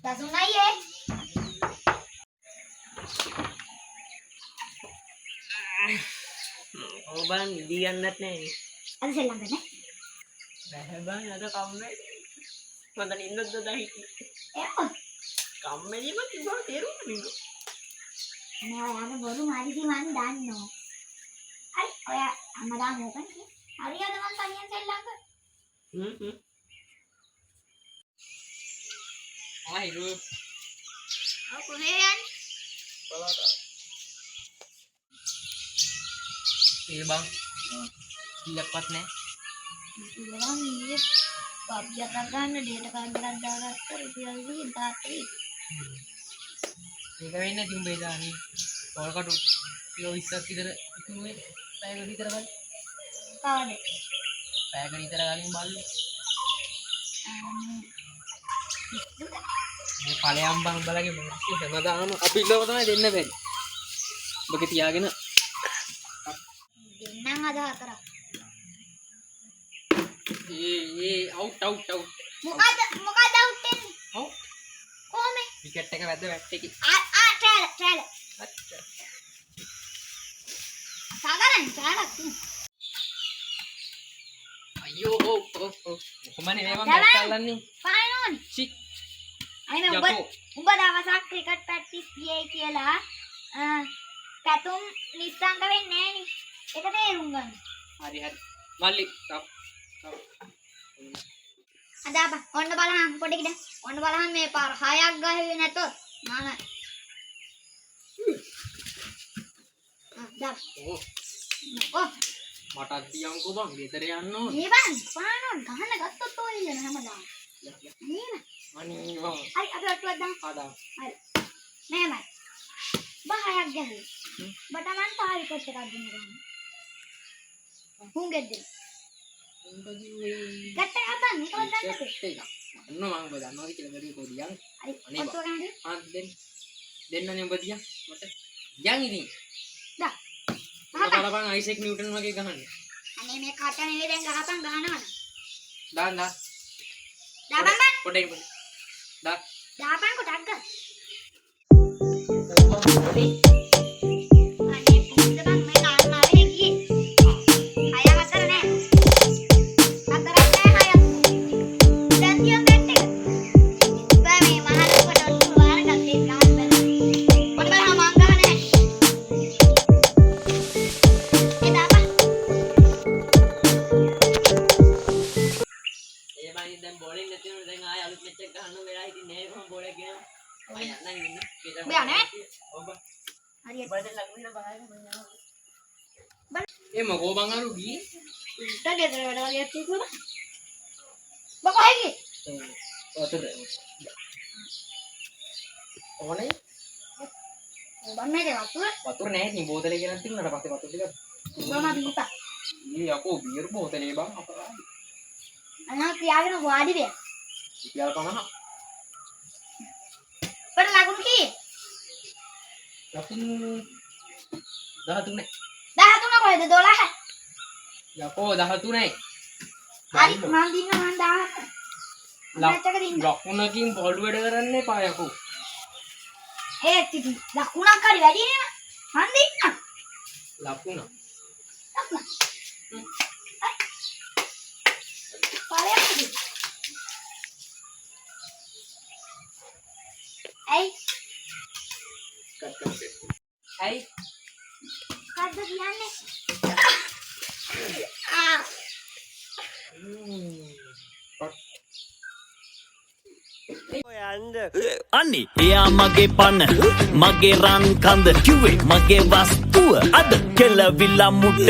Tasunai ye. Oh bang, di annat nih. Ada selang kan? Dah bang, ada kamu. Mantan indot tuh dah. Oh. Kamu ni mah tiba tiru minggu. Nah, ada baru mari di mana dan no. Ay, oh ya, amadam kan? Hari ada man tanian selang kan? Ay, lu. Aku hean. Kalau tak. Iya bang. Lepas nih. Bilang ini babia tagana dia tekan darah terbiasa tapi. Ini kami nak jumpa dah ni. Kalau kau lo isa kita itu ni, saya kali terang. Kau deh. Saya kali terang yang balu. Ini paling ambang balagi bang. Sama dah anu. Api lo tu ni dengar ben. Begitu ya gina. Denang ada terang. Out. Muka dautin. Oh. Kome. Wicket take away the take. Trailer. Acha. Salah. Ayo, kemana memang jalan ni? Fine on. Sik. Ayo උඹ දවසක් cricket practice ගියේ කියලා පැතුම් නිස්සංක වෙන්නේ නැහැ නේ. ඒක තේරුම් ගන්න. Hari. Malik. Stop. අද අප ඔන්න බලහන් පොඩි කිඩ. ඔන්න බලහන් මේ පාර 6ක් ගහුවේ නැතොත් මම දාප්. ඔව්. මට අතියන්කෝ බං ගෙදර යන්න ඕන. මේ බං පානොන් ගහන ගත්තොත් ඔය ඉන්න හැමදාම. නේද? අනේ බං. හරි අපි ඔට්ටුවක් දාමු. ආදා. හරි. මෙහෙමයි. බා 6ක් ගහුවේ. බට මන් තාරි කොට් එකක් දෙන්න ගන්න. හුඟෙද්ද? ගත්ත අපන් මේකවත් ගන්නද? අන්න මං ඔබ දන්නවා කියලා බැරි කොඩියන්. හරි. අනේ ඔට්ටුව ගන්නද? ආ දෙන්නනේ ඔබ දියා මට. යන් ඉතින්. දා. බලපන් අයිසෙක් නිව්ටන් වගේ ගහන්නේ. අනේ මේ කට නෙවෙයි දැන් ගහපන් ගහනවා. දාන්න. දාපන් බං. පොඩේ. දා. දාපන් කොටක් ගන්න. පොඩේ. අනේ පුදුද බං මේ නාන්නාවේ ගියේ. හයක් අතර නෑ. අතරක් නෑ හයක්. දැන් තියන් බැට් එක. බෑ මේ මහලුකට ඔට්ටු වාර ගත්තේ ගහන්න බෑ. ඔන්න බලන්න මං ගහන්නේ. ඒ දාපන්. ඒ බයි දැන් බෝලින් නැති වෙන දැන් ආය අලුත් මැච් එක ගන්න වෙලා ඉතින් නෑ කොහොම බෝල් එක ගේනවා. අය යන්න ඉන්න. බෑ නේ. ඔබ හරියට. බඩ ලඟුන බහගෙන මම යනවා. බං ඒ මගෝ බං අරු ගියේ. ඊට ගෙදර වැඩ වගේ තිබුණා. බකො හැගි. ඔතන. ඕනේ බං මේක වතුර වතුර නැහැ ඉතින් බෝතලේ ගෙනත් තිබුණාට පස්සේ වතුර ටික මම බීපා. ඊ යකෝ බියර් බෝතලේ බං අපරාධ. අනා තියාගෙන වාඩි වෙ. ඉතින් 50. පෙර ලකුණු කී? ලකුණු 13. 13 කොහෙද 12? යකෝ 13යි. හරි මම දින්න මම 17. මැච් එක දින්න. ලකුණකින් බෝල් වැඩ කරන්න එපා යකෝ. ඒත් ඉතින් ලකුණක් හරි වැඩි නේ මම දින්න. ලකුණ. ලකුණ. පාරේ. ඇයි? ඇයි? කද්ද කියන්නේ? අනි එයා මගේ පන්න මගේ රන් කන්ද කිව්වේ මගේ වස්තුව අද කෙලවිලා මුට